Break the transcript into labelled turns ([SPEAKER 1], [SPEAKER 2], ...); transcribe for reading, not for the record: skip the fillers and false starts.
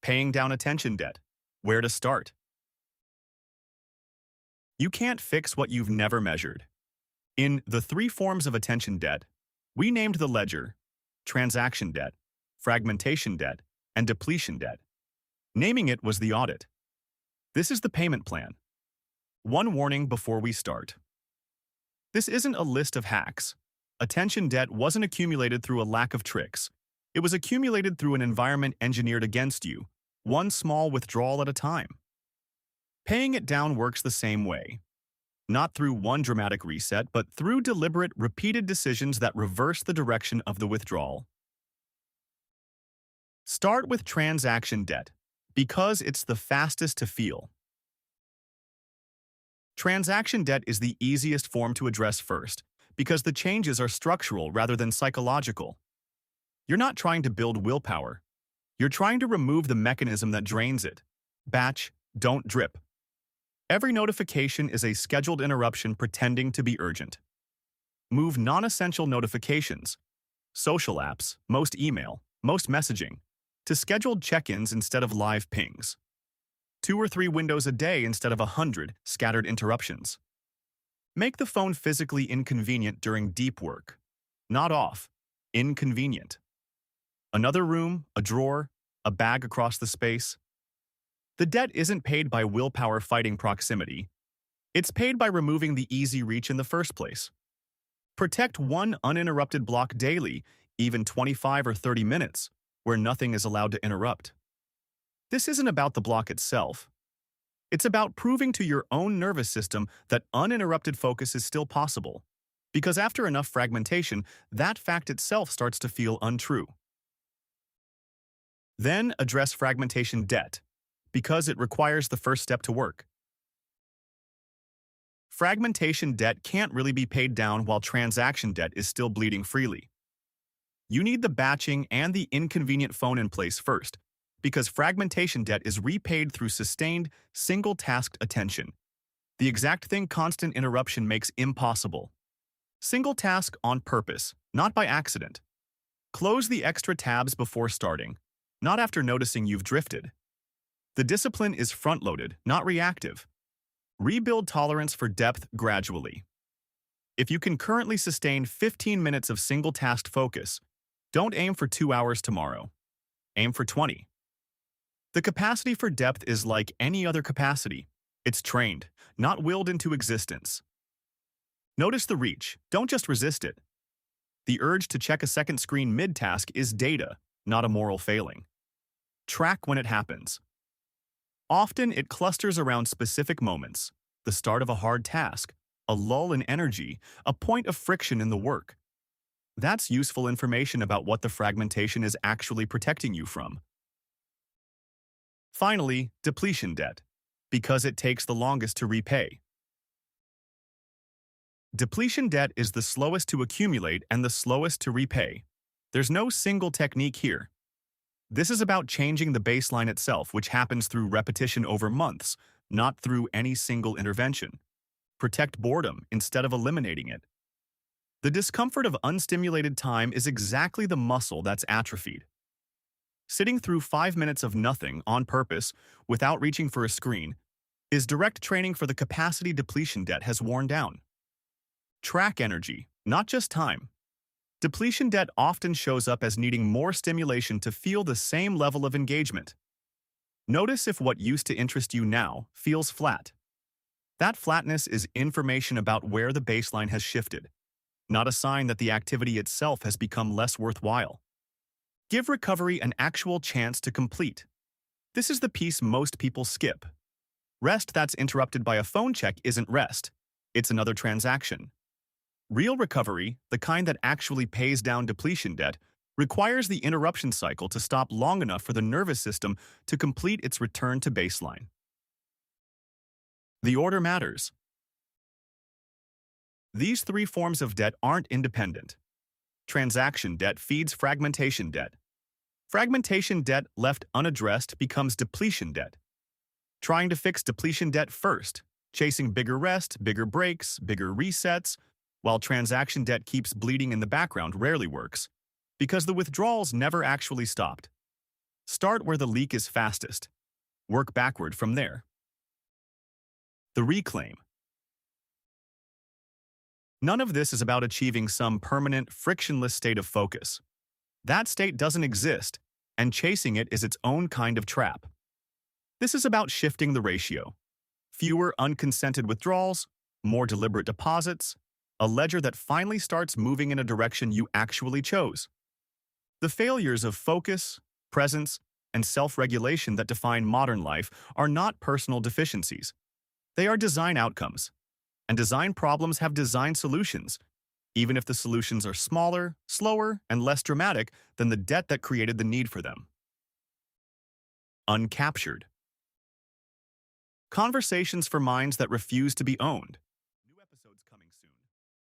[SPEAKER 1] Paying down attention debt. Where to start? You can't fix what you've never measured. In the three forms of attention debt, we named the ledger, transaction debt, fragmentation debt, and depletion debt. Naming it was the audit. This is the payment plan. One warning before we start. This isn't a list of hacks. Attention debt wasn't accumulated through a lack of tricks. It was accumulated through an environment engineered against you, one small withdrawal at a time. Paying it down works the same way. Not through one dramatic reset, but through deliberate, repeated decisions that reverse the direction of the withdrawal. Start with transaction debt, because it's the fastest to feel. Transaction debt is the easiest form to address first, because the changes are structural rather than psychological. You're not trying to build willpower. You're trying to remove the mechanism that drains it. Batch, don't drip. Every notification is a scheduled interruption pretending to be urgent. Move non-essential notifications, social apps, most email, most messaging, to scheduled check-ins instead of live pings. 2 or 3 windows a day instead of 100 scattered interruptions. Make the phone physically inconvenient during deep work. Not off, inconvenient. Another room, a drawer, a bag across the space. The debt isn't paid by willpower fighting proximity. It's paid by removing the easy reach in the first place. Protect one uninterrupted block daily, even 25 or 30 minutes, where nothing is allowed to interrupt. This isn't about the block itself. It's about proving to your own nervous system that uninterrupted focus is still possible, because after enough fragmentation, that fact itself starts to feel untrue. Then address fragmentation debt, because it requires the first step to work. Fragmentation debt can't really be paid down while transaction debt is still bleeding freely. You need the batching and the inconvenient phone in place first, because fragmentation debt is repaid through sustained, single-tasked attention. The exact thing constant interruption makes impossible. Single task on purpose, not by accident. Close the extra tabs before starting, not after noticing you've drifted. The discipline is front-loaded, not reactive. Rebuild tolerance for depth gradually. If you can currently sustain 15 minutes of single-tasked focus, don't aim for 2 hours tomorrow. Aim for 20. The capacity for depth is like any other capacity. It's trained, not willed into existence. Notice the reach, don't just resist it. The urge to check a second screen mid-task is data, not a moral failing. Track when it happens. Often it clusters around specific moments, the start of a hard task, a lull in energy, a point of friction in the work. That's useful information about what the fragmentation is actually protecting you from. Finally, depletion debt, because it takes the longest to repay. Depletion debt is the slowest to accumulate and the slowest to repay. There's no single technique here. This is about changing the baseline itself, which happens through repetition over months, not through any single intervention. Protect boredom instead of eliminating it. The discomfort of unstimulated time is exactly the muscle that's atrophied. Sitting through 5 minutes of nothing on purpose without reaching for a screen is direct training for the capacity depletion debt has worn down. Track energy, not just time. Depletion debt often shows up as needing more stimulation to feel the same level of engagement. Notice if what used to interest you now feels flat. That flatness is information about where the baseline has shifted, not a sign that the activity itself has become less worthwhile. Give recovery an actual chance to complete. This is the piece most people skip. Rest that's interrupted by a phone check isn't rest. It's another transaction. Real recovery, the kind that actually pays down depletion debt, requires the interruption cycle to stop long enough for the nervous system to complete its return to baseline. The order matters. These three forms of debt aren't independent. Transaction debt feeds fragmentation debt. Fragmentation debt left unaddressed becomes depletion debt. Trying to fix depletion debt first, chasing bigger rest, bigger breaks, bigger resets, while transaction debt keeps bleeding in the background rarely works, because the withdrawals never actually stopped. Start where the leak is fastest. Work backward from there. The reclaim. None of this is about achieving some permanent, frictionless state of focus. That state doesn't exist, and chasing it is its own kind of trap. This is about shifting the ratio. Fewer unconsented withdrawals, more deliberate deposits, a ledger that finally starts moving in a direction you actually chose. The failures of focus, presence, and self-regulation that define modern life are not personal deficiencies. They are design outcomes. And design problems have design solutions, even if the solutions are smaller, slower, and less dramatic than the debt that created the need for them. Uncaptured. Conversations for minds that refuse to be owned.